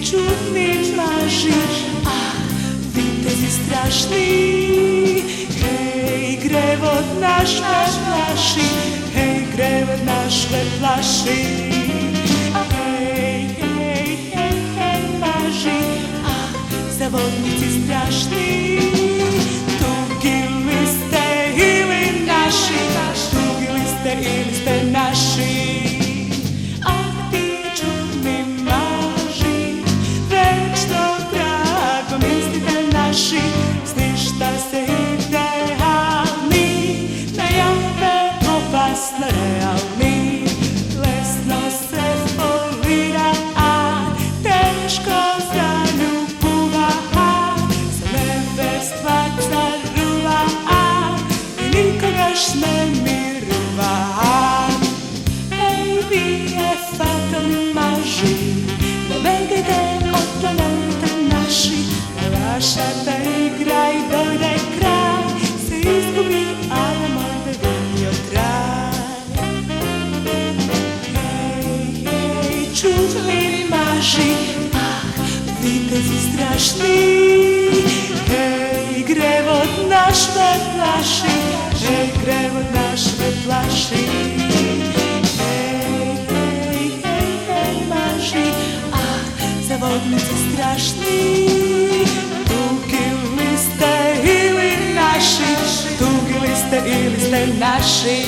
čudni maži, vitezi strašni. Hej, grevot naš me plaši, hej, grevot naš me plaši. Hej, hej, hej, hej, maži, zavodnici strašni. Tugi li ste ili naši, tugi li ste ili ste naši. Slišta se idealni, najave opasno realni. Lesno se folira, teško zaljubuva, za nevestva carува, i nikogaš ne miruva. Ej, vi je fatalni maži, ne vegajte od planeta naši. Vaša da igra i dojde kraj, se izgubi, a na moj bio traj. Hej, hej, čudni maži, vitezi strašni. Hej, grevot naš me plaši, hej, grevot naš me plaši. Hej, hej, hej, hej, maži, zavodnici strašni. Tugi li ste ili naši,